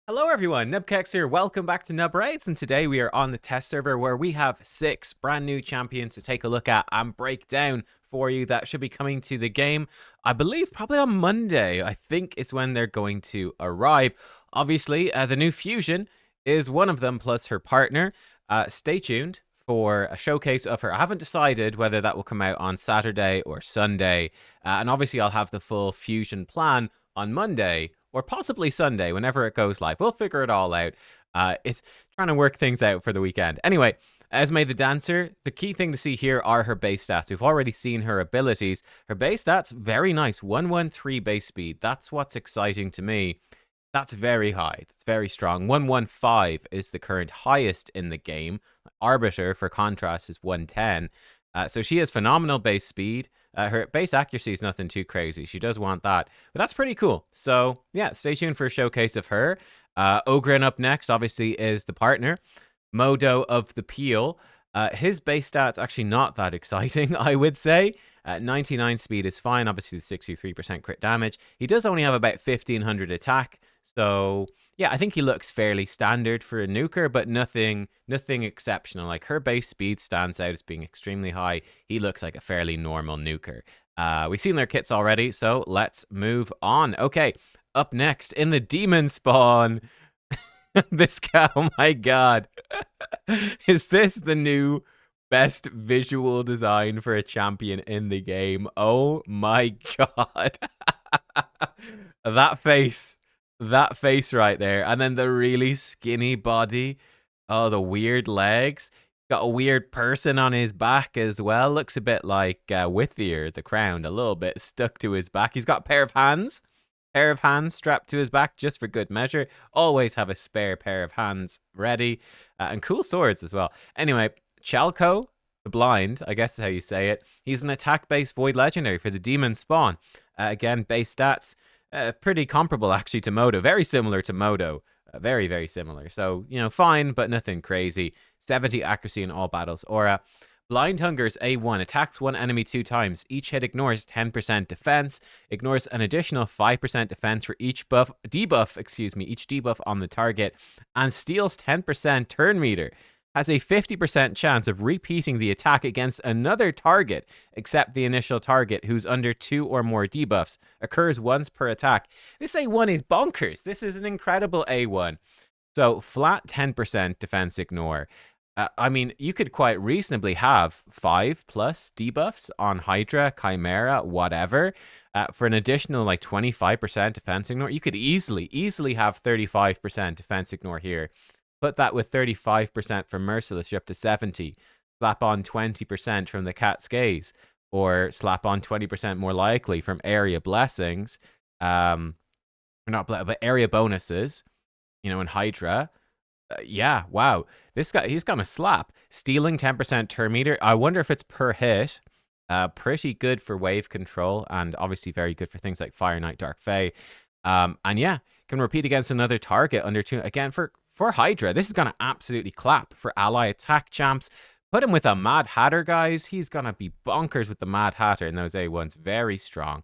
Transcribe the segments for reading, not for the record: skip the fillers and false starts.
Hello everyone, nubkeks here. Welcome back to Nub Raids, and today we are on the test server where we have 6 brand new champions to take a look at and break down for you. That should be coming to the game, I believe, probably on Monday. I think is when they're going to arrive. Obviously, the new fusion is one of them, plus her partner. Stay tuned for a showcase of her. I haven't decided whether that will come out on Saturday or Sunday, and obviously I'll have the full fusion plan on Monday or possibly Sunday, whenever it goes live. We'll figure it all out. It's trying to work things out for the weekend. Anyway, Esme the Dancer, the key thing to see here are her base stats. We've already seen her abilities. Her base stats, very nice. 113 base speed. That's what's exciting to me. That's very high. That's very strong. 115 is the current highest in the game. Arbiter, for contrast, is 110. So she has phenomenal base speed. Her base accuracy is nothing too crazy. She does want that. But that's pretty cool. So, yeah, stay tuned for a showcase of her. Ogren up next, obviously, is the partner. Modo of the Peel. His base stats actually not that exciting, I would say. 99 speed is fine. Obviously, the 63% crit damage. He does only have about 1500 attack. So, yeah, I think he looks fairly standard for a nuker, but nothing exceptional. Like, her base speed stands out as being extremely high. He looks like a fairly normal nuker. We've seen their kits already, so let's move on. Okay, up next in the demon spawn. This guy, oh my god. Is this the new best visual design for a champion in the game? Oh my god. That face. That face right there. And then the really skinny body. Oh, the weird legs. Got a weird person on his back as well. Looks a bit like Withier, the crown, a little bit stuck to his back. He's got a pair of hands. Pair of hands strapped to his back just for good measure. Always have a spare pair of hands ready. And cool swords as well. Anyway, Chalco the Blind, I guess is how you say it. He's an attack-based void legendary for the demon spawn. Again, base stats. Pretty comparable actually to Modo. Very similar to Modo. Very, very similar. So, you know, fine, but nothing crazy. 70 accuracy in all battles. Aura. Blind Hunger's A1 attacks one enemy 2 times. Each hit ignores 10% defense, ignores an additional 5% defense for each each debuff on the target, and steals 10% turn meter. Has a 50% chance of repeating the attack against another target, except the initial target who's under 2 or more debuffs. Occurs once per attack. This A1 is bonkers. This is an incredible A1. So, flat 10% defense ignore. I mean, you could quite reasonably have 5+ debuffs on Hydra, Chimera, whatever, for an additional like 25% defense ignore. You could easily have 35% defense ignore here. Put that with 35% from Merciless, you're up to 70. Slap on 20% from the Cat's Gaze, or slap on 20% more likely from Area Blessings, but Area Bonuses, you know, in Hydra. Yeah, wow. This guy, he's gonna slap. Stealing 10% turn meter. I wonder if it's per hit. Pretty good for wave control, and obviously very good for things like Fire Knight, Dark Fae. And yeah, can repeat against another target under 2. Again, for Hydra, this is gonna absolutely clap for ally attack champs. Put him with a Mad Hatter, guys. He's gonna be bonkers with the Mad Hatter in those A1s. Very strong.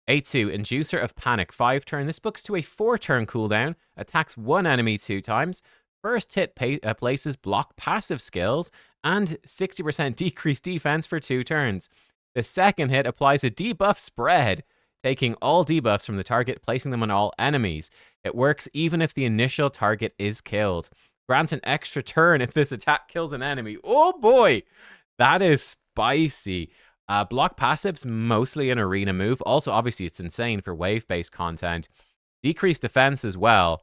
A2, Inducer of Panic, 5 turn. This books to a 4-turn cooldown. Attacks one enemy 2 times. First hit places block passive skills and 60% decreased defense for 2 turns. The second hit applies a debuff spread, taking all debuffs from the target, placing them on all enemies. It works even if the initial target is killed. Grants an extra turn if this attack kills an enemy. Oh boy, that is spicy. Block passives, mostly an arena move. Also, obviously, it's insane for wave-based content. Decreased defense as well.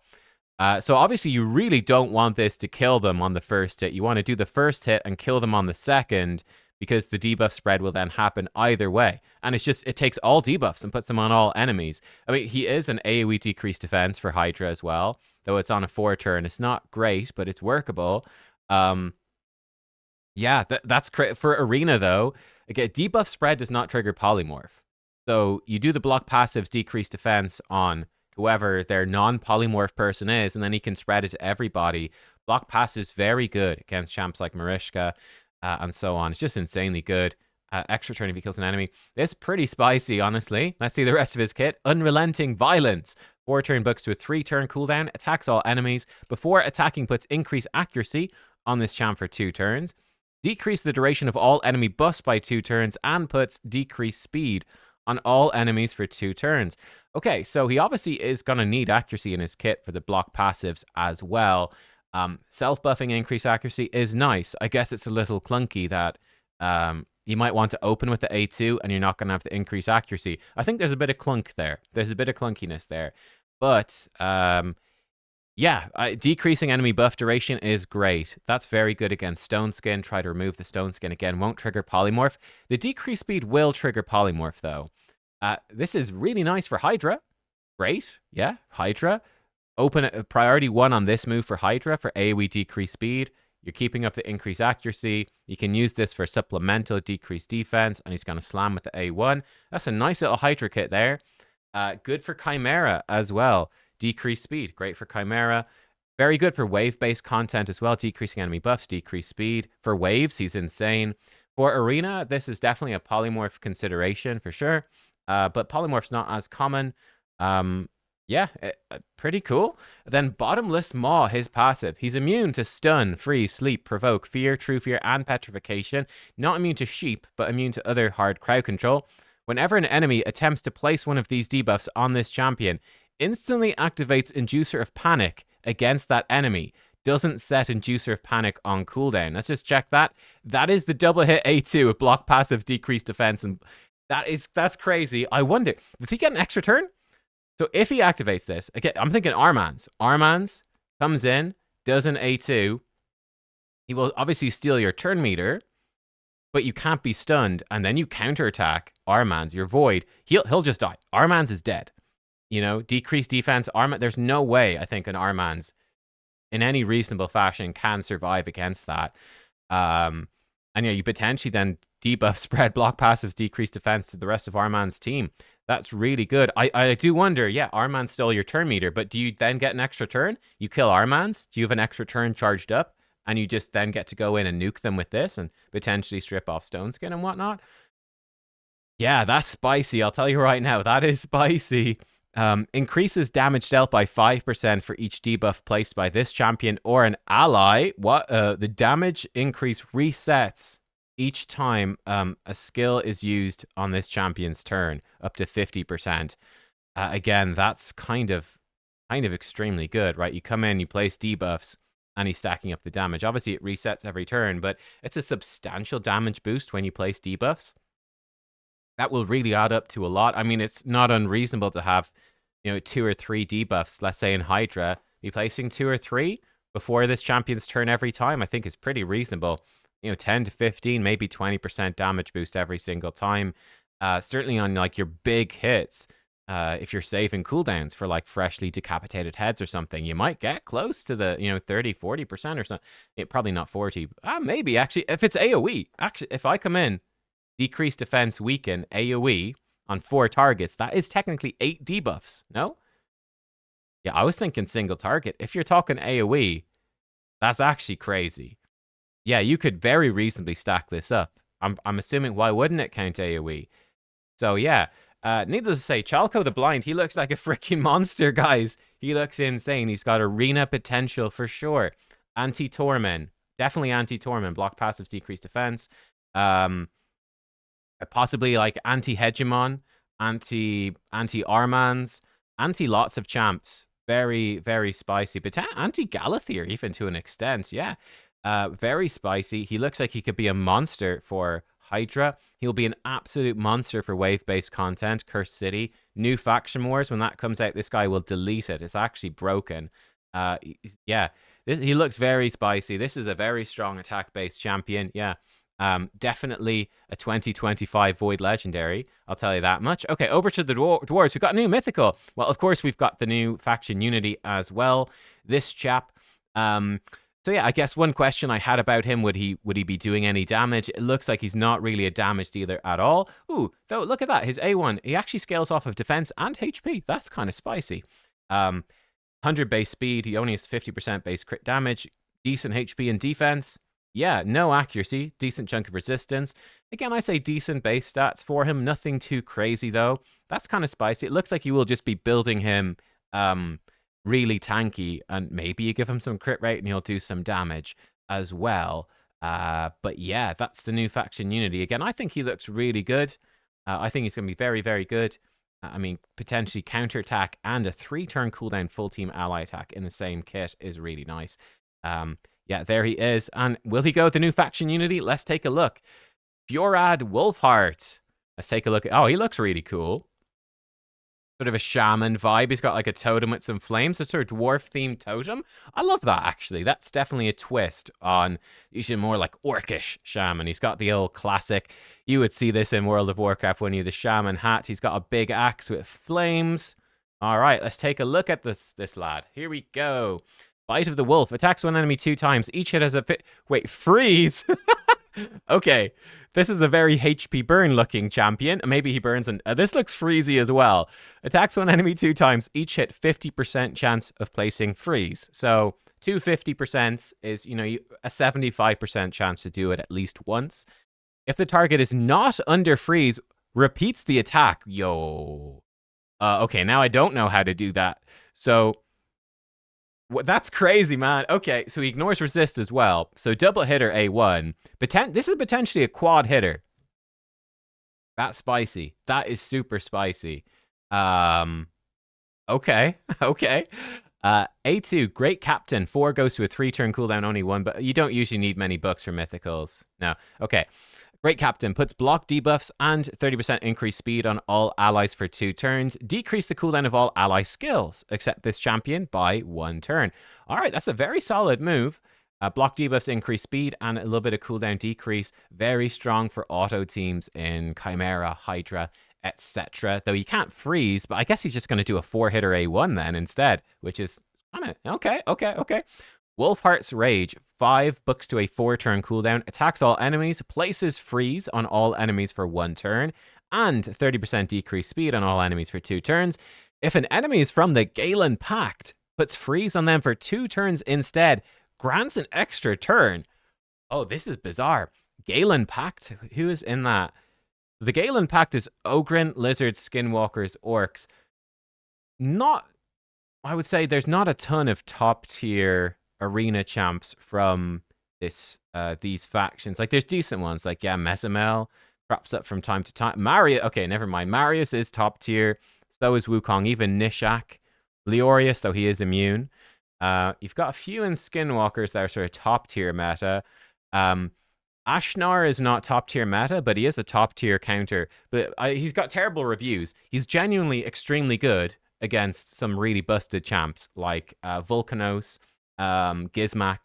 So obviously, you really don't want this to kill them on the first hit. You want to do the first hit and kill them on the second, because the debuff spread will then happen either way. And it takes all debuffs and puts them on all enemies. I mean, he is an AoE decreased defense for Hydra as well, though it's on a 4-turn. It's not great, but it's workable. Yeah, that's for arena though. Again, debuff spread does not trigger polymorph. So you do the block passives decreased defense on whoever their non-polymorph person is, and then he can spread it to everybody. Block passives very good against champs like Marishka and so on. It's just insanely good. Extra turn if he kills an enemy. It's pretty spicy, honestly. Let's see the rest of his kit. Unrelenting Violence. 4-turn books to a 3-turn cooldown, attacks all enemies. Before attacking, puts increased accuracy on this champ for 2 turns. Decrease the duration of all enemy buffs by 2 turns, and puts decreased speed on all enemies for 2 turns. Okay, so he obviously is going to need accuracy in his kit for the block passives as well. Self-buffing increased accuracy is nice. I guess it's a little clunky that you might want to open with the A2 and you're not going to have to increase accuracy. I think there's a bit of clunk there. There's a bit of clunkiness there. But yeah, decreasing enemy buff duration is great. That's very good against Stone Skin. Try to remove the Stone Skin again. Won't trigger Polymorph. The decreased speed will trigger Polymorph, though. This is really nice for Hydra. Great. Yeah, Hydra. Open priority 1 on this move for Hydra for AoE decreased speed. You're keeping up the increased accuracy. You can use this for supplemental decreased defense, and he's going to slam with the A1. That's a nice little Hydra kit there. Good for Chimera as well. Decreased speed. Great for Chimera. Very good for wave-based content as well. Decreasing enemy buffs, decreased speed. For waves, he's insane. For Arena, this is definitely a Polymorph consideration for sure. But Polymorph's not as common. Yeah, pretty cool. Then Bottomless Maw, his passive. He's immune to stun, freeze, sleep, provoke, fear, true fear, and petrification. Not immune to sheep, but immune to other hard crowd control. Whenever an enemy attempts to place one of these debuffs on this champion, instantly activates Inducer of Panic against that enemy. Doesn't set Inducer of Panic on cooldown. Let's just check that. That is the double hit A2 with block passive, decreased defense, and that's crazy. I wonder, does he get an extra turn? So if he activates this, again, I'm thinking Armanz. Armanz comes in, does an A2. He will obviously steal your turn meter, but you can't be stunned, and then you counterattack Armanz, your Void. He'll just die. Armanz is dead. You know, decreased defense. There's no way, I think, an Armanz in any reasonable fashion can survive against that. And yeah, you potentially then debuff, spread, block passives, decrease defense to the rest of Arman's team. That's really good. I do wonder, yeah, Arman stole your turn meter, but do you then get an extra turn? You kill Arman's, do you have an extra turn charged up? And you just then get to go in and nuke them with this and potentially strip off Stone Skin and whatnot? Yeah, that's spicy. I'll tell you right now, that is spicy. Increases damage dealt by 5% for each debuff placed by this champion or an ally. The damage increase resets each time a skill is used on this champion's turn, up to 50%. Again, that's kind of extremely good, right? You come in, you place debuffs, and he's stacking up the damage. Obviously, it resets every turn, but it's a substantial damage boost when you place debuffs. That will really add up to a lot. I mean, it's not unreasonable to have, 2 or 3 debuffs, let's say in Hydra. Be placing 2 or 3 before this champion's turn every time, I think is pretty reasonable. 10 to 15, maybe 20% damage boost every single time. Certainly on like your big hits, if you're saving cooldowns for like freshly decapitated heads or something, you might get close to the 30, 40% or something. Probably not 40. Maybe actually, if it's AoE. Actually, if I come in, decrease defense, weaken, AoE on 4 targets, that is technically 8 debuffs. No? Yeah, I was thinking single target. If you're talking AoE, that's actually crazy. Yeah, you could very reasonably stack this up. I'm assuming, why wouldn't it count AoE? So yeah, needless to say, Chalco the Blind, he looks like a freaking monster, guys. He looks insane. He's got arena potential for sure. Anti-Torment, definitely anti-Torment. Block passives, decrease defense. Possibly like anti-Hegemon, anti-Armans, anti-lots of champs. Very, very spicy. But anti-Galathier, even to an extent, yeah. Very spicy. He looks like he could be a monster for Hydra. He'll be an absolute monster for wave-based content. Cursed City. New Faction Wars. When that comes out, this guy will delete it. It's actually broken. Yeah. He looks very spicy. This is a very strong attack-based champion. Yeah. Definitely a 2025 Void Legendary. I'll tell you that much. Okay, over to the Dwarves. We've got a new mythical. Well, of course, we've got the new Faction Unity as well. This chap. So yeah, I guess one question I had about him, would he be doing any damage? It looks like he's not really a damage dealer at all. Ooh, though, look at that. His A1, he actually scales off of defense and HP. That's kind of spicy. 100 base speed. He only has 50% base crit damage. Decent HP and defense. Yeah, no accuracy. Decent chunk of resistance. Again, I say decent base stats for him. Nothing too crazy, though. That's kind of spicy. It looks like you will just be building him really tanky, and maybe you give him some crit rate and he'll do some damage as well. But yeah, that's the new faction unity. Again, I think he looks really good. I think he's going to be very, very good. I mean, potentially counterattack and a 3-turn cooldown full team ally attack in the same kit is really nice. Yeah, there he is. And will he go with the new faction unity? Let's take a look. Fjorad Wolfheart. Let's take a look. Oh, he looks really cool. Sort of a shaman vibe. He's got like a totem with some flames. A sort of dwarf-themed totem. I love that, actually. That's definitely a twist on usually more like orcish shaman. He's got the old classic. You would see this in World of Warcraft when you the shaman hat. He's got a big axe with flames. All right, let's take a look at this lad. Here we go. Bite of the Wolf. Attacks one enemy 2 times. Each hit has a... Wait, freeze? Okay, this is a very HP burn looking champion. Maybe he burns and this looks freezy as well. Attacks one enemy 2 times. Each hit 50% chance of placing freeze. So 250% is, you know, a 75% chance to do it at least once. If the target is not under freeze, repeats the attack. Yo. Okay, now I don't know how to do that. So that's crazy, man. Okay, so he ignores resist as well. So double hitter A1. This is potentially a quad hitter. That's spicy. That is super spicy. Okay. Okay. A2, Great Captain. 4 goes to a 3-turn cooldown, only 1, but you don't usually need many books for mythicals. No. Okay. Great Captain puts block debuffs and 30% increased speed on all allies for 2 turns. Decrease the cooldown of all ally skills, except this champion, by 1 turn. All right, that's a very solid move. Block debuffs increase speed and a little bit of cooldown decrease. Very strong for auto teams in Chimera, Hydra, etc. Though you can't freeze, but I guess he's just going to do a 4-hitter A1 then instead, which is kind of okay. Wolfheart's Rage, 5 books to a 4-turn cooldown, attacks all enemies, places freeze on all enemies for 1 turn, and 30% decreased speed on all enemies for 2 turns. If an enemy is from the Galen Pact, puts freeze on them for 2 turns instead, grants an extra turn. Oh, this is bizarre. Galen Pact? Who is in that? The Galen Pact is Ogren, Lizards, Skinwalkers, Orcs. I would say there's not a ton of top tier arena champs from these factions. Like, there's decent ones, like, yeah, Mesamel crops up from time to time. Okay, never mind. Marius is top tier. So is Wukong. Even Nishak. Leorius, though he is immune. You've got a few in Skinwalkers that are sort of top tier meta. Ashnar is not top tier meta, but he is a top tier counter. But he's got terrible reviews. He's genuinely extremely good against some really busted champs like Volcanos, Gizmak.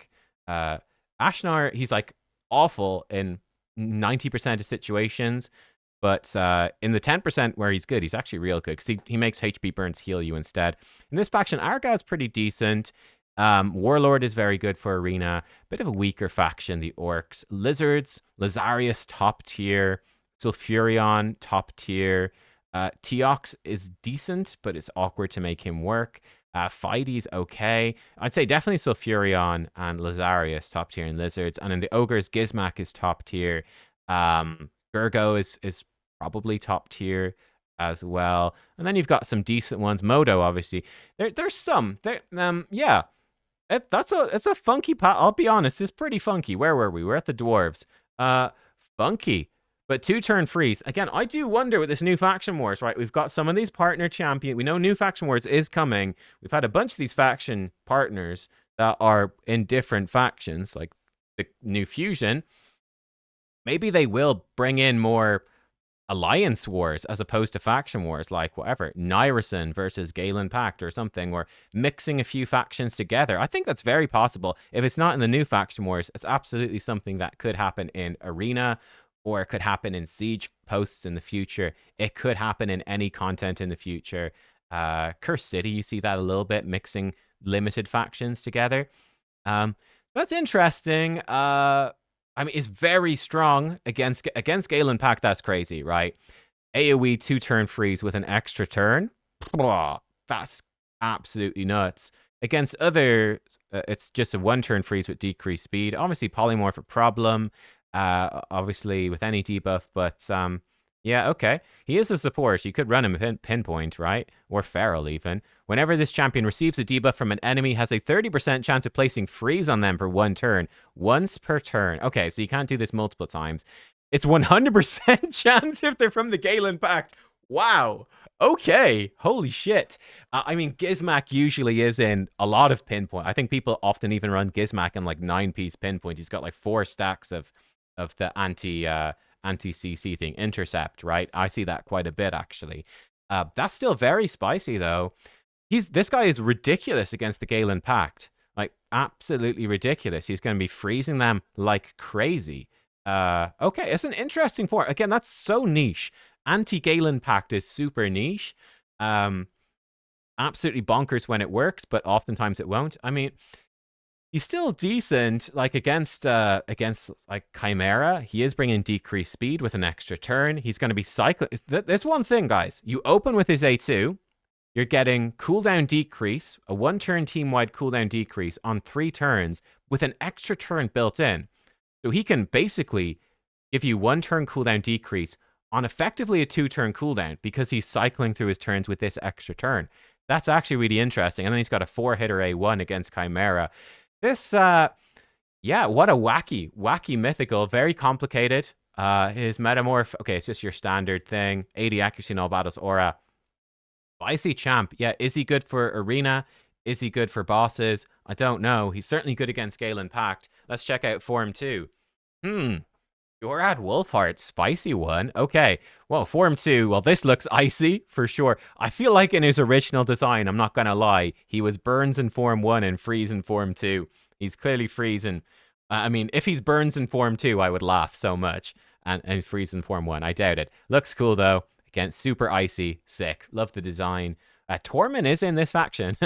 Ashnar, he's like awful in 90% of situations, but in the 10% where he's good, he's actually real good because he makes HP burns heal you instead. In this faction, Argad's pretty decent. Warlord is very good for arena. Bit of a weaker faction, the Orcs. Lizards, Lazarius top tier. Sulfurion top tier. Teox is decent, but it's awkward to make him work. Fidey's okay. I'd say definitely Sulfurion and Lazarius top tier in Lizards. And in the Ogres, Gizmak is top tier. Gergo is probably top tier as well. And then you've got some decent ones. Modo, obviously. There's some. Yeah. It's a funky path. I'll be honest, it's pretty funky. Where were we? We're at the Dwarves. Funky. But 2-turn freeze. Again, I do wonder with this new Faction Wars, right? We've got some of these partner champions. We know new Faction Wars is coming. We've had a bunch of these faction partners that are in different factions, like the new Fusion. Maybe they will bring in more alliance wars as opposed to faction wars, like whatever, Nyrison versus Galen Pact or something, or mixing a few factions together. I think that's very possible. If it's not in the new Faction Wars, it's absolutely something that could happen in Arena, or it could happen in Siege posts in the future. It could happen in any content in the future. Curse City, you see that a little bit, mixing limited factions together. That's interesting. I mean, it's very strong against Galen Pact. That's crazy, right? AoE 2-turn freeze with an extra turn. That's absolutely nuts. Against other, it's just a 1-turn freeze with decreased speed. Obviously, polymorph a problem. Obviously, with any debuff, but Yeah, okay. He is a support. You could run him pinpoint, right? Or feral even. Whenever this champion receives a debuff from an enemy, has a 30% chance of placing freeze on them for 1 turn. Once per turn. Okay, so you can't do this multiple times. It's 100% chance if they're from the Galen Pact. Wow. Okay. Holy shit. I mean, Gizmak usually is in a lot of pinpoint. I think people often even run Gizmak in like 9-piece pinpoint. He's got like 4 stacks of the anti-CC thing, intercept, right? I see that quite a bit, actually. That's still very spicy, though. This guy is ridiculous against the Galen Pact. Like, absolutely ridiculous. He's going to be freezing them like crazy. Okay, it's an interesting form. Again, that's so niche. Anti-Galen Pact is super niche. Absolutely bonkers when it works, but oftentimes it won't. I mean, he's still decent, like against like Chimera. He is bringing decreased speed with an extra turn. He's going to be cycling. There's one thing, guys. You open with his A2, you're getting cooldown decrease, a 1-turn team-wide cooldown decrease on 3 turns with an extra turn built in. So he can basically give you 1-turn cooldown decrease on effectively a 2-turn cooldown because he's cycling through his turns with this extra turn. That's actually really interesting. And then he's got a 4-hitter A1 against Chimera. This, yeah, what a wacky mythical. Very complicated. His metamorph, okay, it's just your standard thing. 80 accuracy in all battles, aura. Spicy champ. Yeah, is he good for arena? Is he good for bosses? I don't know. He's certainly good against Galen Pact. Let's check out Form 2. Fjorad Wolfheart, spicy one. Okay, well, Form 2, well, this looks icy, for sure. I feel like in his original design, I'm not gonna lie, he was Burns in Form 1 and Freeze in Form 2. He's clearly freezing. I mean, if he's Burns in Form 2, I would laugh so much. And Freeze in Form 1, I doubt it. Looks cool, though. Again, super icy, sick. Love the design. Torment is in this faction.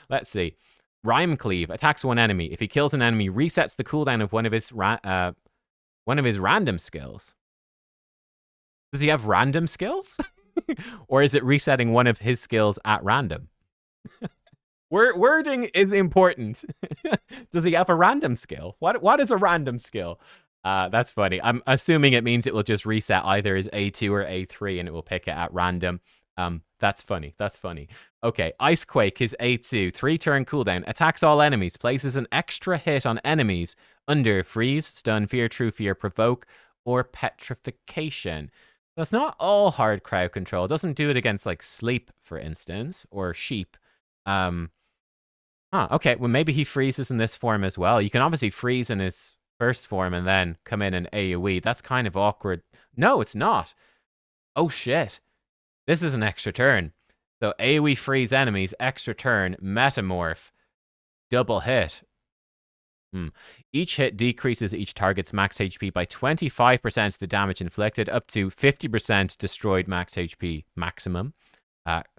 Let's see. Rhyme Cleave attacks one enemy. If he kills an enemy, resets the cooldown of one of his random skills. Does he have random skills? Or is it resetting one of his skills at random? Wording is important. Does he have a random skill? What is a random skill? That's funny. I'm assuming it means it will just reset either his A2 or A3 and it will pick it at random. That's funny. That's funny. Okay, Icequake, his A2, 3-turn cooldown, attacks all enemies, places an extra hit on enemies under freeze, stun, fear, true fear, provoke, or petrification. That's not all hard crowd control. It doesn't do it against like sleep, for instance, or sheep. Okay, well maybe he freezes in this form as well. You can obviously freeze in his first form and then come in and AoE. That's kind of awkward. No, it's not. Oh shit. This is an extra turn. So AoE freeze enemies, extra turn, metamorph, double hit. Each hit decreases each target's max HP by 25% of the damage inflicted, up to 50% destroyed max HP maximum.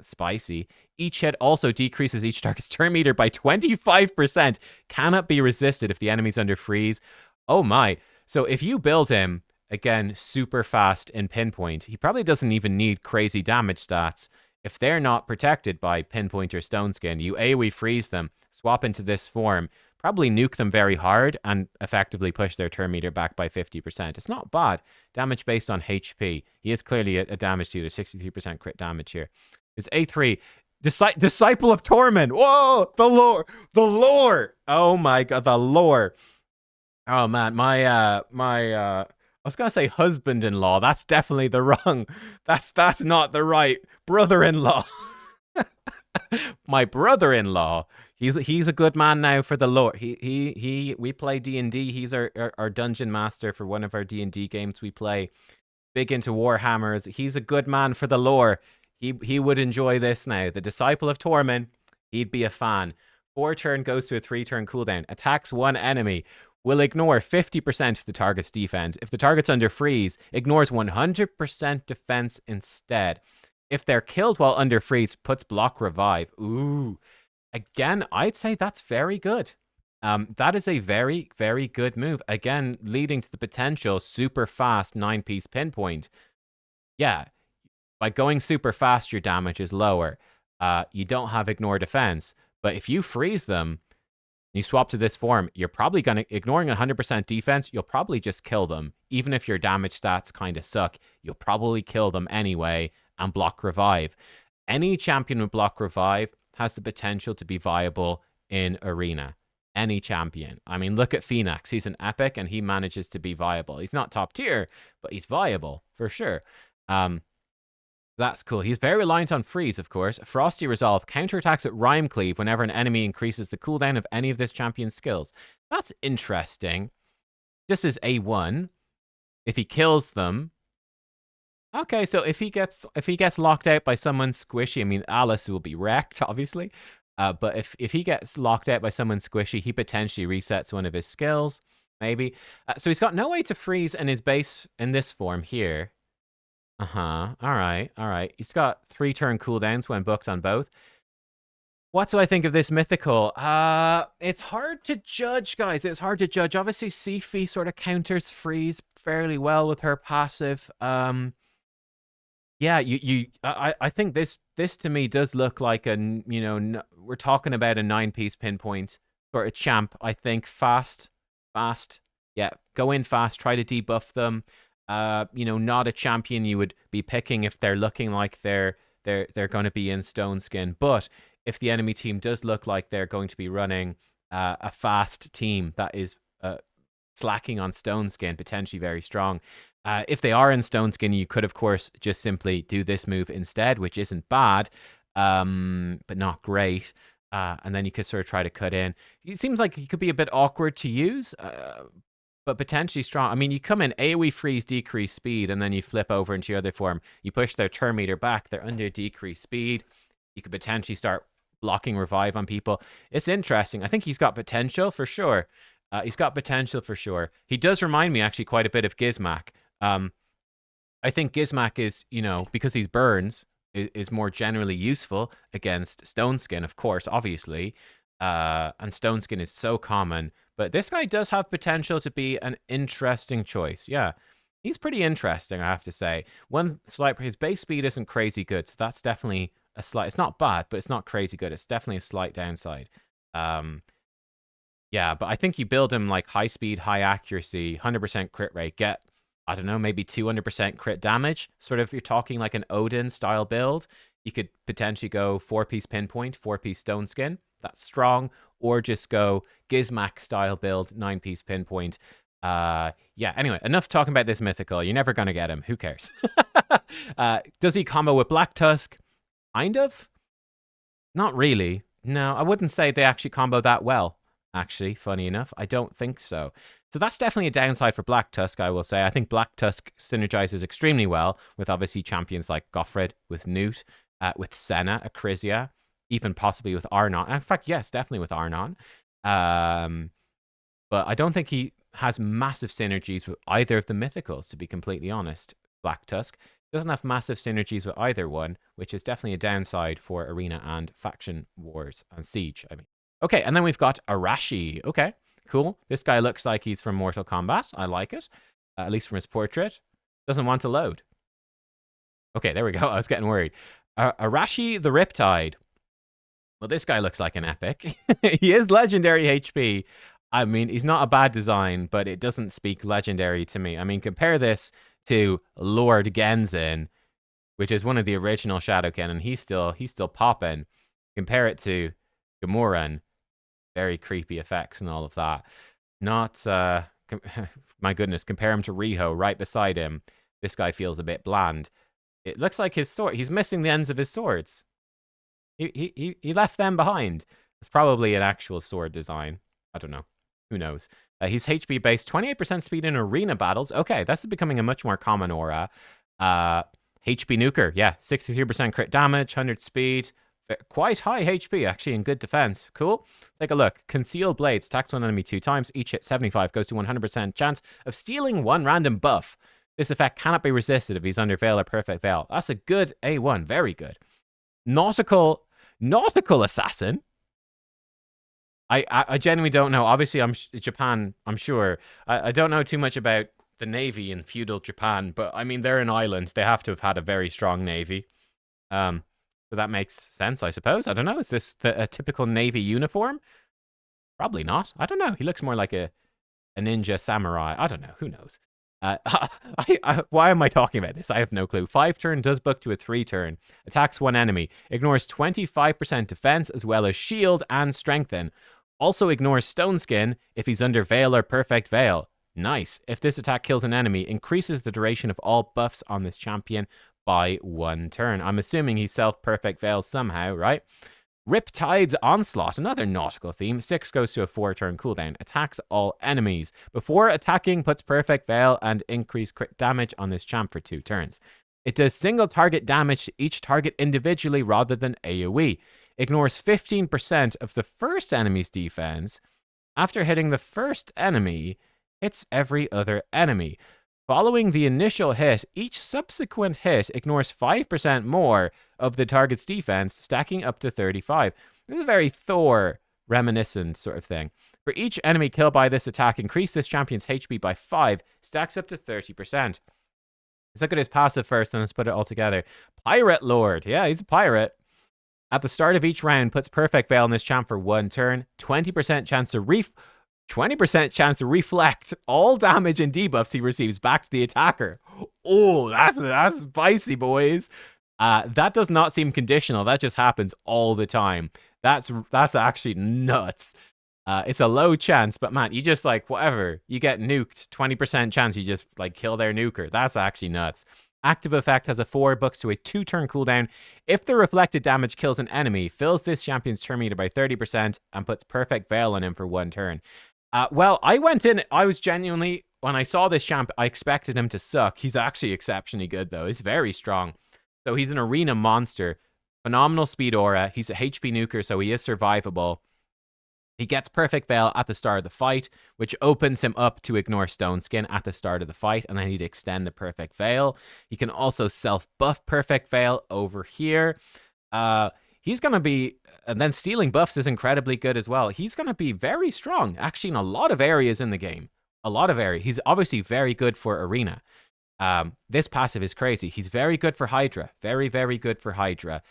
Spicy. Each hit also decreases each target's turn meter by 25%. Cannot be resisted if the enemy's under freeze. Oh my. So if you build him, again, super fast in pinpoint, he probably doesn't even need crazy damage stats. If they're not protected by pinpoint or stone skin, you AoE freeze them, swap into this form, probably nuke them very hard and effectively push their turn meter back by 50%. It's not bad. Damage based on HP. He is clearly a damage dealer, 63% crit damage here. His A3, Disciple of Torment. Whoa, the lore. The lore. Oh my god, the lore. Oh man, I was gonna say husband-in-law. That's definitely the wrong. That's not the right brother-in-law. My brother-in-law. He's a good man now for the lore. We play D&D. He's our dungeon master for one of our D&D games we play. Big into Warhammers. He's a good man for the lore. He would enjoy this now. The Disciple of Torment. He'd be a fan. 4-turn goes to a 3-turn cooldown. Attacks one enemy. Will ignore 50% of the target's defense. If the target's under freeze, ignores 100% defense instead. If they're killed while under freeze, puts block revive. Ooh. Again, I'd say that's very good. That is a very, very good move. Again, leading to the potential super fast 9-piece pinpoint. Yeah, by going super fast, your damage is lower. You don't have ignore defense. But if you freeze them, You swap to this form, you're probably going to, ignoring 100% defense, you'll probably just kill them. Even if your damage stats kind of suck, you'll probably kill them anyway and block revive. Any champion with block revive has the potential to be viable in Arena. Any champion. I mean, look at Phoenix. He's an epic and he manages to be viable. He's not top tier, but he's viable for sure. That's cool. He's very reliant on freeze, of course. Frosty Resolve counterattacks at Rhyme Cleave whenever an enemy increases the cooldown of any of this champion's skills. That's interesting. This is A1. If he kills them. Okay, so if he gets locked out by someone squishy, I mean Alice will be wrecked, obviously. But if he gets locked out by someone squishy, he potentially resets one of his skills, maybe. So he's got no way to freeze in his base in this form here. All right. He's got 3-turn cooldowns when booked on both. What do I think of this mythical? It's hard to judge, guys. It's hard to judge. Obviously, Sifi sort of counters freeze fairly well with her passive. Yeah, I think this to me does look like we're talking about a 9-piece pinpoint sort of champ. I think fast. Yeah, go in fast. Try to debuff them. Not a champion you would be picking if they're looking like they're going to be in Stone Skin. But if the enemy team does look like they're going to be running a fast team that is slacking on Stone Skin, potentially very strong. If they are in Stone Skin, you could, of course, just simply do this move instead, which isn't bad, but not great. And then you could sort of try to cut in. It seems like he could be a bit awkward to use, but potentially strong. I mean, you come in AoE freeze, decrease speed, and then you flip over into your other form. You push their turn meter back. They're under decreased speed. You could potentially start blocking revive on people. It's interesting. I think he's got potential for sure. He does remind me actually quite a bit of Gizmak. I think Gizmak is, because he's burns, is more generally useful against Stone Skin, of course, obviously. And Stone Skin is so common. But this guy does have potential to be an interesting choice. Yeah, he's pretty interesting, I have to say. His base speed isn't crazy good, so that's definitely a slight... It's not bad, but it's not crazy good. It's definitely a slight downside. Yeah, but I think you build him like high speed, high accuracy, 100% crit rate, get, I don't know, maybe 200% crit damage. Sort of, you're talking like an Odin style build. You could potentially go 4-piece pinpoint, 4-piece stone skin. That's strong. Or just go Gizmak style build, 9-piece pinpoint. Yeah, anyway, enough talking about this mythical. You're never going to get him. Who cares? Does he combo with Black Tusk? Kind of. Not really. No, I wouldn't say they actually combo that well. Actually, funny enough, I don't think so. So that's definitely a downside for Black Tusk, I will say. I think Black Tusk synergizes extremely well with obviously champions like Goffred, with Newt, with Senna, Akrisia, even possibly with Arnon. In fact, yes, definitely with Arnon. But I don't think he has massive synergies with either of the mythicals, to be completely honest. Black Tusk doesn't have massive synergies with either one, which is definitely a downside for Arena and Faction Wars and Siege, I mean. Okay, and then we've got Arashi. Okay, cool. This guy looks like he's from Mortal Kombat. I like it, at least from his portrait. Doesn't want to load. Okay, there we go. I was getting worried. Arashi the Riptide. Well, this guy looks like an epic. He is legendary HP. I mean, he's not a bad design, but it doesn't speak legendary to me. I mean, compare this to Lord Genzin, which is one of the original Shadowken, and he's still popping. Compare it to Gamuran. Very creepy effects and all of that. Not, my goodness, compare him to Riho right beside him. This guy feels a bit bland. It looks like his sword, he's missing the ends of his swords. He left them behind. It's probably an actual sword design. I don't know. Who knows? He's HP based, 28% speed in arena battles. Okay, that's becoming a much more common aura. HP nuker, yeah, 63% crit damage, 100 speed. Quite high HP, actually, and good defense. Cool. Take a look. Concealed Blades. Attacks one enemy 2 times. Each hit 75. Goes to 100% chance of stealing one random buff. This effect cannot be resisted if he's under Veil or Perfect Veil. That's a good A1. Very good. Nautical Assassin. I genuinely don't know. Obviously, Japan, I'm sure. I don't know too much about the Navy in feudal Japan, but I mean, they're an island. They have to have had a very strong Navy. So that makes sense, I suppose. I don't know. Is this a typical Navy uniform? Probably not. I don't know. He looks more like a ninja samurai. I don't know. Who knows? Why am I talking about this? I have no clue. 5-turn does book to a 3-turn. Attacks one enemy. Ignores 25% defense as well as shield and strengthen. Also ignores stone skin if he's under veil or perfect veil. Nice. If this attack kills an enemy, increases the duration of all buffs on this champion by 1 turn. I'm assuming he self-perfect veils somehow, right? Riptide's Onslaught, another nautical theme. 6 goes to a 4-turn cooldown. Attacks all enemies. Before attacking, puts Perfect Veil and increase crit damage on this champ for 2 turns. It does single target damage to each target individually rather than AoE. Ignores 15% of the first enemy's defense. After hitting the first enemy, hits every other enemy. Following the initial hit, each subsequent hit ignores 5% more of the target's defense, stacking up to 35. This is a very Thor reminiscent sort of thing. For each enemy killed by this attack, increase this champion's HP by 5, stacks up to 30%. Let's look at his passive first, and let's put it all together. Pirate Lord. Yeah, he's a pirate. At the start of each round, puts Perfect Veil on this champ for 1 turn. 20% chance to 20% chance to reflect all damage and debuffs he receives back to the attacker. Oh, that's spicy, boys. That does not seem conditional. That just happens all the time. That's actually nuts. It's a low chance, but man, you just like, whatever. You get nuked, 20% chance you just like kill their nuker. That's actually nuts. Active effect has a 4 bucks to a 2-turn cooldown. If the reflected damage kills an enemy, fills this champion's turn meter by 30% and puts Perfect Veil on him for 1 turn. Well, I went in, I was genuinely, when I saw this champ, I expected him to suck. He's actually exceptionally good, though. He's very strong. So he's an arena monster. Phenomenal speed aura. He's a HP nuker, so he is survivable. He gets Perfect Veil at the start of the fight, which opens him up to ignore Stone Skin at the start of the fight, and I need to extend the Perfect Veil. He can also self-buff Perfect Veil over here. He's going to be... And then stealing buffs is incredibly good as well. He's going to be very strong, actually, in a lot of areas in the game. A lot of areas. He's obviously very good for Arena. This passive is crazy. He's very good for Hydra. Very, very good for Hydra.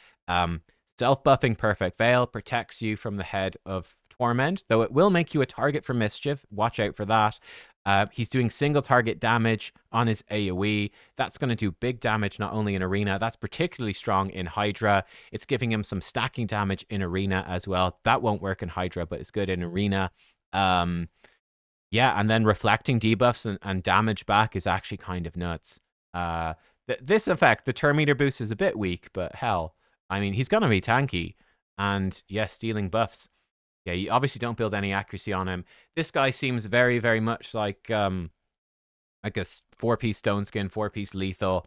Self-buffing Perfect Veil protects you from the head of Torment, though it will make you a target for Mischief. Watch out for that. He's doing single target damage on his AoE. That's going to do big damage not only in Arena, that's particularly strong in Hydra. It's giving him some stacking damage in Arena as well. That won't work in Hydra, but it's good in Arena. Yeah, and then reflecting debuffs and damage back is actually kind of nuts. This effect, the turn meter boost, is a bit weak, but hell, I mean, he's going to be tanky. And yes, stealing buffs. Yeah, you obviously don't build any accuracy on him. This guy seems very, very much like a 4-piece Stone Skin, 4-piece Lethal.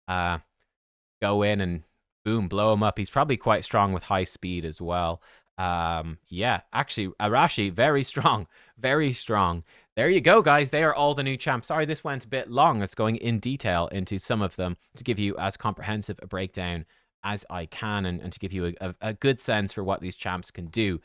Go in and boom, blow him up. He's probably quite strong with high speed as well. Yeah, actually, Arashi, very strong. Very strong. There you go, guys. They are all the new champs. Sorry, this went a bit long. It's going in detail into some of them to give you as comprehensive a breakdown as I can and to give you a good sense for what these champs can do.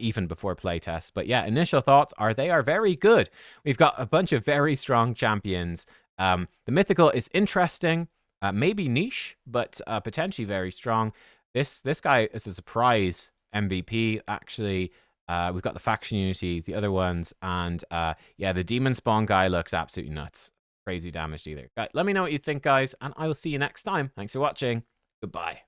Even before playtests. But yeah, initial thoughts are they are very good. We've got a bunch of very strong champions. The mythical is interesting, maybe niche, but potentially very strong. This guy is a surprise MVP, actually. We've got the faction unity, the other ones, and yeah, the demon spawn guy looks absolutely nuts. Crazy damage either. Let me know what you think, guys, and I will see you next time. Thanks for watching. Goodbye.